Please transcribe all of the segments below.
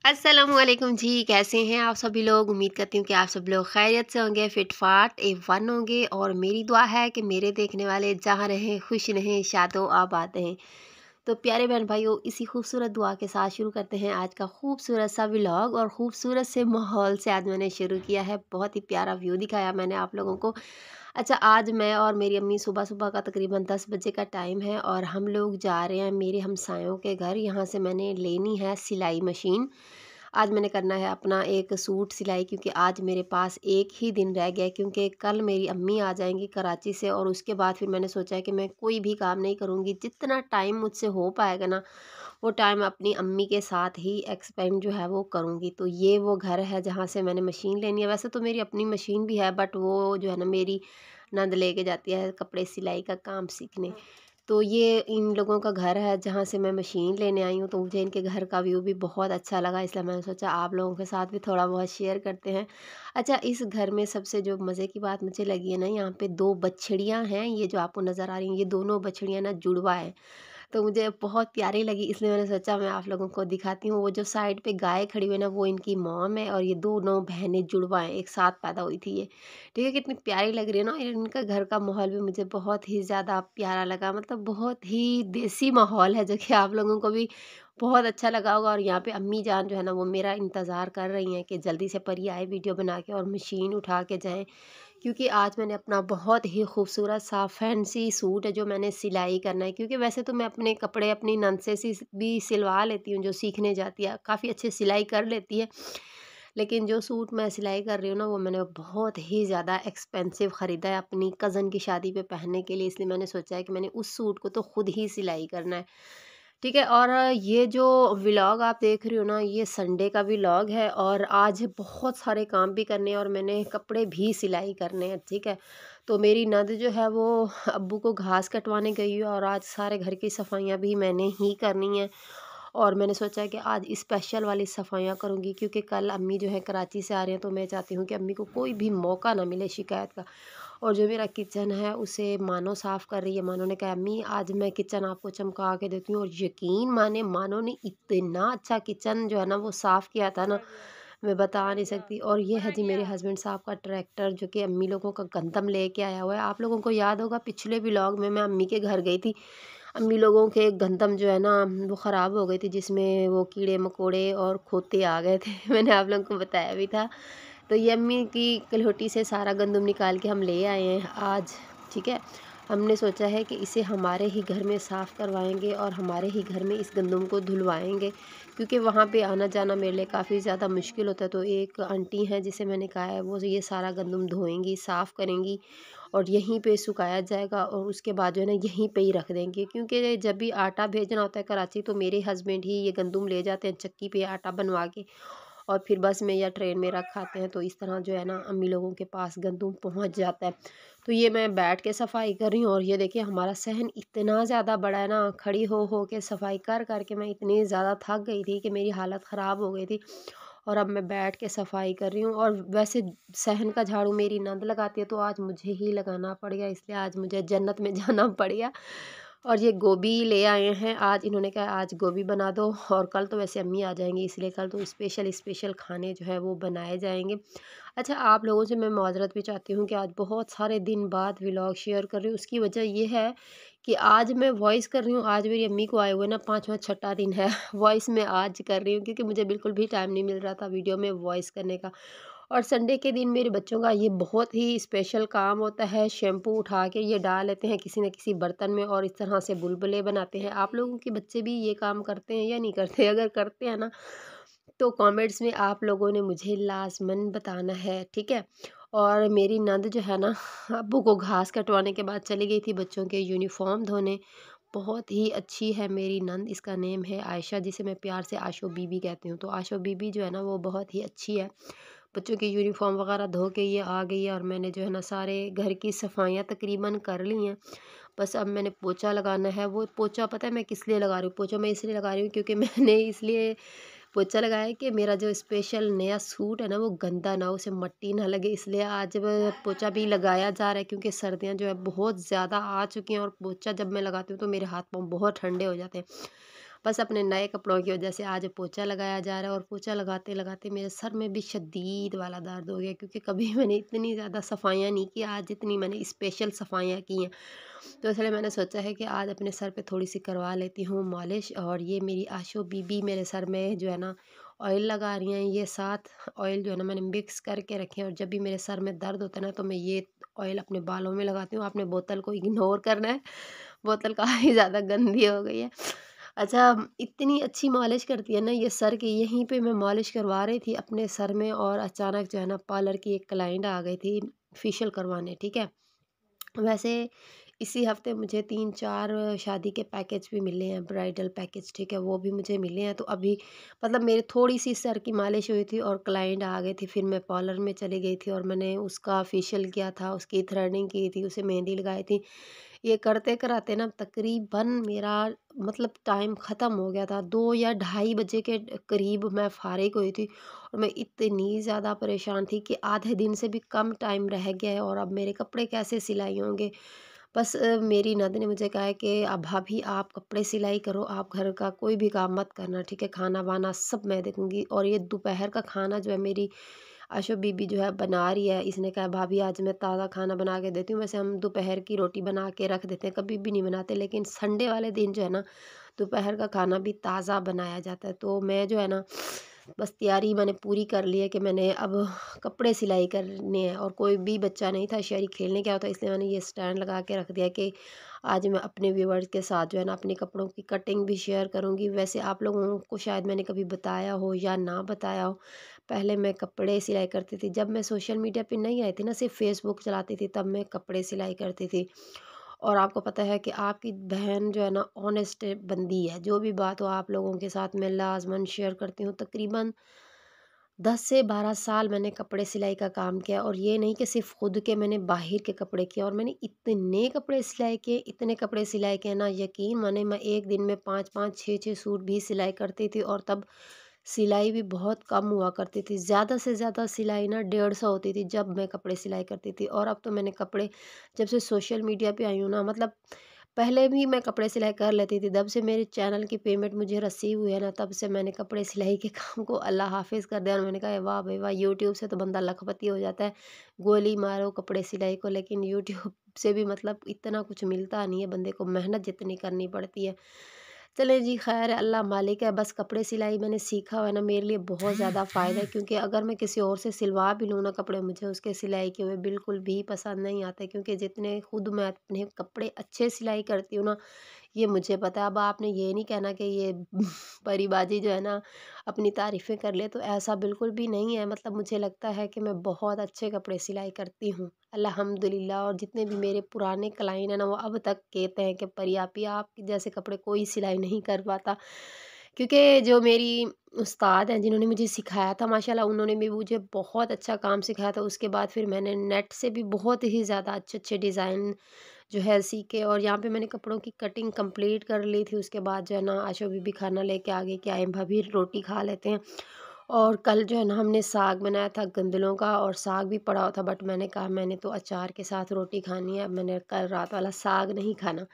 अस्सलामुअलैकुम जी, कैसे हैं आप सभी लोग। उम्मीद करती हूँ कि आप सब लोग खैरियत से होंगे, फिट-फाट A1 होंगे। और मेरी दुआ है कि मेरे देखने वाले जहाँ रहें खुश रहें, शादो आबाद रहें। तो प्यारे बहन भाइयों, इसी खूबसूरत दुआ के साथ शुरू करते हैं आज का खूबसूरत सा व्लॉग। और खूबसूरत से माहौल से आज मैंने शुरू किया है। बहुत ही प्यारा व्यू दिखाया मैंने आप लोगों को। अच्छा, आज मैं और मेरी अम्मी सुबह-सुबह का तकरीबन 10 बजे का टाइम है और हम लोग जा रहे हैं मेरे हमसायों के घर। यहाँ से मैंने लेनी है सिलाई मशीन। आज मैंने करना है अपना एक सूट सिलाई, क्योंकि आज मेरे पास एक ही दिन रह गया है, क्योंकि कल मेरी अम्मी आ जाएंगी कराची से और उसके बाद फिर मैंने सोचा है कि मैं कोई भी काम नहीं करूँगी। जितना टाइम मुझसे हो पाएगा ना, वो टाइम अपनी अम्मी के साथ ही एक्सपेंड जो है वो करूँगी। तो ये वो घर है जहाँ से मैंने मशीन लेनी है। वैसे तो मेरी अपनी मशीन भी है, बट वो जो है ना मेरी नंद लेके जाती है कपड़े सिलाई का काम सीखने। तो ये इन लोगों का घर है जहाँ से मैं मशीन लेने आई हूँ। तो मुझे इनके घर का व्यू भी बहुत अच्छा लगा, इसलिए मैंने सोचा आप लोगों के साथ भी थोड़ा बहुत शेयर करते हैं। अच्छा, इस घर में सबसे जो मज़े की बात मुझे लगी है ना, यहाँ पे 2 बछड़ियाँ हैं। ये जो आपको नज़र आ रही हैं, ये दोनों बछड़ियाँ ना जुड़वा हैं। तो मुझे बहुत प्यारी लगी, इसलिए मैंने सोचा मैं आप लोगों को दिखाती हूँ। वो जो साइड पे गाय खड़ी हुई है ना, वो इनकी मॉम है और ये दोनों बहनें जुड़वा हैं, एक साथ पैदा हुई थी ये। ठीक है, कितनी प्यारी लग रही है ना। इनका घर का माहौल भी मुझे बहुत ही ज़्यादा प्यारा लगा, मतलब बहुत ही देसी माहौल है, जो कि आप लोगों को भी बहुत अच्छा लगा होगा। और यहाँ पे अम्मी जान जो है ना, वो मेरा इंतज़ार कर रही हैं कि जल्दी से परी आए वीडियो बना के और मशीन उठा के जाएँ। क्योंकि आज मैंने अपना बहुत ही खूबसूरत सा फैंसी सूट है जो मैंने सिलाई करना है। क्योंकि वैसे तो मैं अपने कपड़े अपनी नंद से भी सिलवा लेती हूँ, जो सीखने जाती है काफ़ी अच्छी सिलाई कर लेती है। लेकिन जो सूट मैं सिलाई कर रही हूँ ना, वो मैंने बहुत ही ज़्यादा एक्सपेंसिव ख़रीदा है अपनी कज़न की शादी पे पहनने के लिए। इसलिए मैंने सोचा है कि मैंने उस सूट को तो खुद ही सिलाई करना है। ठीक है। और ये जो व्लॉग आप देख रही हो ना, ये संडे का व्लॉग है और आज बहुत सारे काम भी करने हैं और मैंने कपड़े भी सिलाई करने हैं। ठीक है। तो मेरी नंद जो है वो अब्बू को घास कटवाने गई है और आज सारे घर की सफाइयाँ भी मैंने ही करनी है। और मैंने सोचा है कि आज स्पेशल वाली सफाइयाँ करूँगी, क्योंकि कल अम्मी जो है कराची से आ रही हैं। तो मैं चाहती हूँ कि अम्मी को कोई भी मौका ना मिले शिकायत का। और जो मेरा किचन है उसे मानो साफ़ कर रही है। मानो ने कहा अम्मी आज मैं किचन आपको चमका के देती हूँ। और यकीन माने मानो ने इतना अच्छा किचन जो है ना वो साफ़ किया था ना, मैं बता नहीं सकती। और ये है जी मेरे हस्बैंड साहब का ट्रैक्टर, जो कि अम्मी लोगों का गंदम लेके आया हुआ है। आप लोगों को याद होगा पिछले व्लॉग में मैं अम्मी के घर गई थी। अम्मी लोगों के गंदम जो है ना वो ख़राब हो गई थी, जिसमें वो कीड़े मकोड़े और खोते आ गए थे। मैंने आप लोगों को बताया भी था। तो ये अम्मी की कलहोटी से सारा गंदम निकाल के हम ले आए हैं आज। ठीक है। हमने सोचा है कि इसे हमारे ही घर में साफ़ करवाएंगे और हमारे ही घर में इस गंदम को धुलवाएंगे, क्योंकि वहाँ पे आना जाना मेरे लिए काफ़ी ज़्यादा मुश्किल होता है। तो एक आंटी हैं जिसे मैंने कहा है, वो ये सारा गंदम धोएंगी, साफ़ करेंगी और यहीं पे सुखाया जाएगा और उसके बाद जो है ना यहीं पे ही रख देंगे। क्योंकि जब भी आटा भेजना होता है कराची, तो मेरे हस्बैंड ही ये गंदम ले जाते हैं चक्की पे आटा बनवा के और फिर बस में या ट्रेन में रख आते हैं। तो इस तरह जो है ना अम्मी लोगों के पास गंदम पहुंच जाता है। तो ये मैं बैठ के सफाई कर रही हूँ और ये देखिए हमारा सहन इतना ज़्यादा बड़ा है ना, खड़ी हो के सफाई कर कर के मैं इतनी ज़्यादा थक गई थी कि मेरी हालत ख़राब हो गई थी। और अब मैं बैठ के सफाई कर रही हूँ। और वैसे सहन का झाड़ू मेरी नंद लगाती है, तो आज मुझे ही लगाना पड़ गया, इसलिए आज मुझे जन्नत में जाना पड़ गया। और ये गोभी ले आए हैं, आज इन्होंने कहा आज गोभी बना दो। और कल तो वैसे अम्मी आ जाएंगी, इसलिए कल तो स्पेशल स्पेशल खाने जो है वो बनाए जाएंगे। अच्छा, आप लोगों से मैं माजरत भी चाहती हूँ कि आज बहुत सारे दिन बाद व्लॉग शेयर कर रही हूँ। उसकी वजह ये है कि आज मैं वॉइस कर रही हूँ, आज मेरी अम्मी को आए हुए ना 5वां छठा दिन है। वॉइस मैं आज कर रही हूँ, क्योंकि मुझे बिल्कुल भी टाइम नहीं मिल रहा था वीडियो में वॉइस करने का। और संडे के दिन मेरे बच्चों का ये बहुत ही स्पेशल काम होता है, शैम्पू उठा के ये डाल लेते हैं किसी न किसी बर्तन में और इस तरह से बुलबुले बनाते हैं। आप लोगों के बच्चे भी ये काम करते हैं या नहीं करते? अगर करते हैं ना, तो कमेंट्स में आप लोगों ने मुझे लाज़मन बताना है। ठीक है। और मेरी नंद जो है ना, अब्बू को घास कटवाने के बाद चली गई थी बच्चों के यूनिफॉर्म धोने। बहुत ही अच्छी है मेरी नंद, इसका नेम है आयशा, जिसे मैं प्यार से आशो बीबी कहती हूँ। तो आशो बीबी जो है ना वो बहुत ही अच्छी है। बच्चों की यूनिफॉर्म वगैरह धो के ये आ गई है और मैंने जो है ना सारे घर की सफाइयाँ तकरीबन कर ली हैं। बस अब मैंने पोछा लगाना है। वो पोछा पता है मैं किस लिए लगा रही हूँ? पोछा मैं इसलिए लगा रही हूँ क्योंकि मैंने इसलिए पोछा लगाया है कि मेरा जो स्पेशल नया सूट है ना वो गंदा ना हो, उसे मट्टी ना लगे। इसलिए आज पोछा भी लगाया जा रहा है, क्योंकि सर्दियाँ जो है बहुत ज़्यादा आ चुकी हैं और पोछा जब मैं लगाती हूँ तो मेरे हाथ पाँव बहुत ठंडे हो जाते हैं। बस अपने नए कपड़ों की वजह से आज पोछा लगाया जा रहा है, और पोछा लगाते लगाते मेरे सर में भी शदीद वाला दर्द हो गया, क्योंकि कभी मैंने इतनी ज़्यादा सफाइयाँ नहीं की आज जितनी मैंने स्पेशल सफाइयाँ की हैं। तो इसलिए मैंने सोचा है कि आज अपने सर पे थोड़ी सी करवा लेती हूँ मालिश। और ये मेरी आशो बीबी मेरे सर में जो है ना ऑयल लगा रही हैं। ये 7 ऑयल जो है ना मैंने मिक्स करके रखे हैं, और जब भी मेरे सर में दर्द होता है ना तो मैं ये ऑयल अपने बालों में लगाती हूँ। आपने बोतल को इग्नोर करना है, बोतल काफ़ी ज़्यादा गंदी हो गई है। अच्छा, इतनी अच्छी मालिश करती है ना ये सर की। यहीं पे मैं मालिश करवा रही थी अपने सर में, और अचानक जो है ना पार्लर की एक क्लाइंट आ गई थी फेशियल करवाने, ठीक है। वैसे इसी हफ्ते मुझे 3-4 शादी के पैकेज भी मिले हैं, ब्राइडल पैकेज, ठीक है, वो भी मुझे मिले हैं। तो अभी मतलब मेरी थोड़ी-सी सर की मालिश हुई थी और क्लाइंट आ गए थे, फिर मैं पार्लर में चली गई थी और मैंने उसका फेशियल किया था, उसकी थ्रेडिंग की थी, उसे मेहंदी लगाई थी। ये करते-कराते ना तकरीबन मेरा मतलब टाइम ख़त्म हो गया था, 2 या ढाई बजे के करीब मैं फ़ारिग हुई थी। और मैं इतनी ज़्यादा परेशान थी कि आधे दिन से भी कम टाइम रह गया है, और अब मेरे कपड़े कैसे सिलाई होंगे। बस मेरी नंद ने मुझे कहा है कि अब भाभी आप कपड़े सिलाई करो, आप घर का कोई भी काम मत करना, ठीक है, खाना-वाना सब मैं देखूँगी। और ये दोपहर का खाना जो है मेरी आशु बीबी जो है बना रही है, इसने कहा भाभी आज मैं ताज़ा खाना बना के देती हूँ। वैसे हम दोपहर की रोटी बना के रख देते हैं, कभी भी नहीं बनाते, लेकिन संडे वाले दिन जो है ना दोपहर का खाना भी ताज़ा बनाया जाता है। तो मैं जो है ना बस तैयारी मैंने पूरी कर ली है कि मैंने अब कपड़े सिलाई करने हैं, और कोई भी बच्चा नहीं था, शहरी खेलने गया था, इसलिए मैंने ये स्टैंड लगा के रख दिया कि आज मैं अपने व्यूवर्स के साथ जो है ना अपने कपड़ों की कटिंग भी शेयर करूँगी। वैसे आप लोगों को शायद मैंने कभी बताया हो या ना बताया हो, पहले मैं कपड़े सिलाई करती थी। जब मैं सोशल मीडिया पे नहीं आई थी ना, सिर्फ फेसबुक चलाती थी, तब मैं कपड़े सिलाई करती थी। और आपको पता है कि आपकी बहन जो है ना ऑनेस्ट बंदी है, जो भी बात हो आप लोगों के साथ मैं लाजमन शेयर करती हूँ। तकरीबन 10 से 12 साल मैंने कपड़े सिलाई का काम किया, और ये नहीं कि सिर्फ खुद के, मैंने बाहर के कपड़े किए, और मैंने इतने कपड़े सिलाई किए, इतने कपड़े सिलाई किए ना, यकीन माने मैं एक दिन में 5-5 6-6 सूट भी सिलाई करती थी। और तब सिलाई भी बहुत कम हुआ करती थी, ज़्यादा से ज़्यादा सिलाई ना 150 होती थी जब मैं कपड़े सिलाई करती थी। और अब तो मैंने कपड़े जब से सोशल मीडिया पे आई हूँ ना, मतलब पहले भी मैं कपड़े सिलाई कर लेती थी, जब से मेरे चैनल की पेमेंट मुझे रिसीव हुई है ना, तब से मैंने कपड़े सिलाई के काम को अल्लाह हाफ़िज़ कर दिया। और मैंने कहा वाह भाई वाह, यूट्यूब से तो बंदा लखपति हो जाता है, गोली मारो कपड़े सिलाई को, लेकिन यूट्यूब से भी मतलब इतना कुछ मिलता नहीं है, बंदे को मेहनत जितनी करनी पड़ती है। चले जी खैर, अल्लाह मालिक है। बस कपड़े सिलाई मैंने सीखा हुआ है ना, मेरे लिए बहुत ज़्यादा फ़ायदा है, क्योंकि अगर मैं किसी और से सिलवा भी लूँ ना कपड़े, मुझे उसके सिलाई किए हुए बिल्कुल भी पसंद नहीं आते, क्योंकि जितने खुद मैं अपने कपड़े अच्छे सिलाई करती हूँ ना, ये मुझे पता है। अब आपने ये नहीं कहना कि ये परीबाजी जो है ना अपनी तारीफ़ें कर ले, तो ऐसा बिल्कुल भी नहीं है। मतलब मुझे लगता है कि मैं बहुत अच्छे कपड़े सिलाई करती हूँ अल्हम्दुलिल्लाह। और जितने भी मेरे पुराने क्लाइंट हैं ना, वो अब तक कहते हैं कि परी आपी आपके जैसे कपड़े कोई सिलाई नहीं कर पाता। क्योंकि जो मेरी उस्ताद हैं जिन्होंने मुझे सिखाया था, माशाल्लाह उन्होंने भी मुझे बहुत अच्छा काम सिखाया था। उसके बाद फिर मैंने नेट से भी बहुत ही ज़्यादा अच्छे-अच्छे डिज़ाइन जो है सीखे, और यहाँ पे मैंने कपड़ों की कटिंग कंप्लीट कर ली थी। उसके बाद जो है ना आशा बीबी खाना लेके आ गई कि आए भाभी रोटी खा लेते हैं। और कल जो है ना हमने साग बनाया था गंदलों का, और साग भी पड़ा हुआ था, बट मैंने कहा मैंने तो अचार के साथ रोटी खानी है, मैंने कल रात वाला साग नहीं खाना।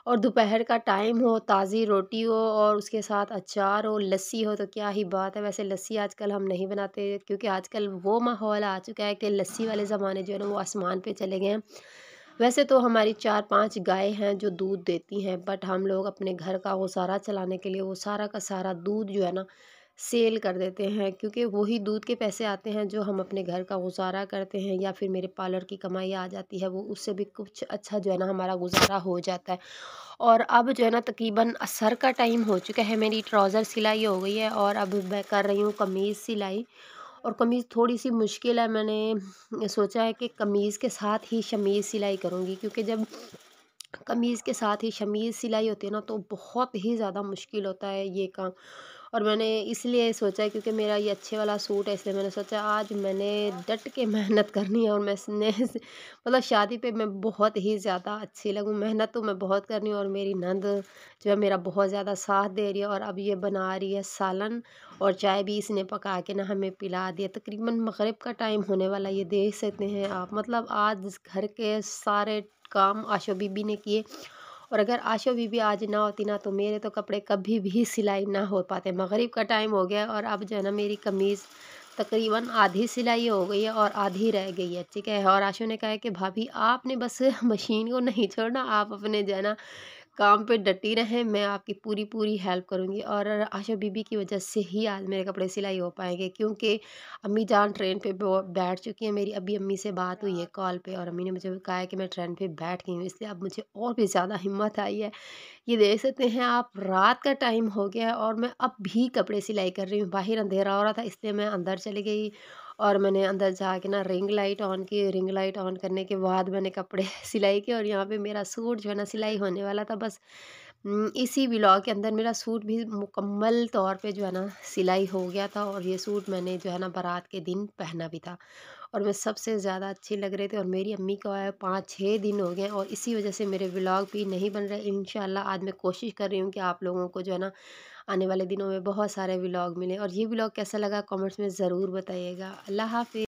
और दोपहर का टाइम हो, ताज़ी रोटी हो और उसके साथ अचार हो, लस्सी हो, तो क्या ही बात है। वैसे लस्सी आजकल हम नहीं बनाते, क्योंकि आजकल वो माहौल आ चुका है कि लस्सी वाले ज़माने जो है ना वो आसमान पे चले गए हैं। वैसे तो हमारी 4-5 गाय हैं जो दूध देती हैं, बट हम लोग अपने घर का गुज़ारा चलाने के लिए वो सारा का सारा दूध जो है ना सेल कर देते हैं, क्योंकि वही दूध के पैसे आते हैं जो हम अपने घर का गुज़ारा करते हैं, या फिर मेरे पार्लर की कमाई आ जाती है, वो उससे भी कुछ अच्छा जो है ना हमारा गुज़ारा हो जाता है। और अब जो है ना तकरीबन असर का टाइम हो चुका है, मेरी ट्राउज़र सिलाई हो गई है, और अब मैं कर रही हूँ कमीज़ सिलाई। और कमीज़ थोड़ी-सी मुश्किल है, मैंने सोचा है कि कमीज़ के साथ ही शमीज़ सिलाई करूँगी, क्योंकि जब कमीज़ के साथ ही शमीज़ सिलाई होती है ना, तो बहुत ही ज़्यादा मुश्किल होता है ये काम। और मैंने इसलिए सोचा है क्योंकि मेरा ये अच्छे वाला सूट है, इसलिए मैंने सोचा आज मैंने डट के मेहनत करनी है, और मैं इसने मतलब शादी पे मैं बहुत ही ज़्यादा अच्छी लगूँ। मेहनत तो मैं बहुत कर रही हूँ, और मेरी नंद जो है मेरा बहुत ज़्यादा साथ दे रही है, और अब ये बना रही है सालन, और चाय भी इसने पका के ना हमें पिला दिया। तकरीबन मगरिब का टाइम होने वाला, ये देख सकते हैं आप। मतलब आज घर के सारे काम आशा बीबी ने किए, और अगर आशा बीबी आज ना होती ना, तो मेरे तो कपड़े कभी भी सिलाई ना हो पाते। मगरिब का टाइम हो गया और अब जो है ना मेरी कमीज़ तकरीबन आधी सिलाई हो गई है और आधी रह गई है, ठीक है। और आशु ने कहा है कि भाभी आपने बस मशीन को नहीं छोड़ना, आप अपने जो है ना काम पे डटी रहें, मैं आपकी पूरी पूरी हेल्प करूँगी। और आशा बीबी की वजह से ही आज मेरे कपड़े सिलाई हो पाएंगे, क्योंकि अम्मी जान ट्रेन पे बैठ चुकी हैं। मेरी अभी अम्मी से बात हुई है कॉल पे, और अम्मी ने मुझे कहा है कि मैं ट्रेन पे बैठ गई हूँ, इसलिए अब मुझे और भी ज़्यादा हिम्मत आई है। ये देख सकते हैं आप, रात का टाइम हो गया है और मैं अब भी कपड़े सिलाई कर रही हूँ। बाहर अंधेरा हो रहा था, इसलिए मैं अंदर चली गई और मैंने अंदर जाके ना रिंग लाइट ऑन की। रिंग लाइट ऑन करने के बाद मैंने कपड़े सिलाई किए, और यहाँ पे मेरा सूट जो है ना सिलाई होने वाला था। बस इसी व्लॉग के अंदर मेरा सूट भी मुकम्मल तौर पे जो है ना सिलाई हो गया था, और ये सूट मैंने जो है ना बारात के दिन पहना भी था, और मैं सबसे ज़्यादा अच्छी लग रहे थे। और मेरी अम्मी को आया 5-6 दिन हो गए, और इसी वजह से मेरे व्लॉग भी नहीं बन रहे। इंशाल्लाह आज मैं कोशिश कर रही हूँ कि आप लोगों को जो है ना आने वाले दिनों में बहुत सारे व्लॉग मिले। और ये व्लॉग कैसा लगा कमेंट्स में ज़रूर बताइएगा। अल्लाह हाफ़िज़।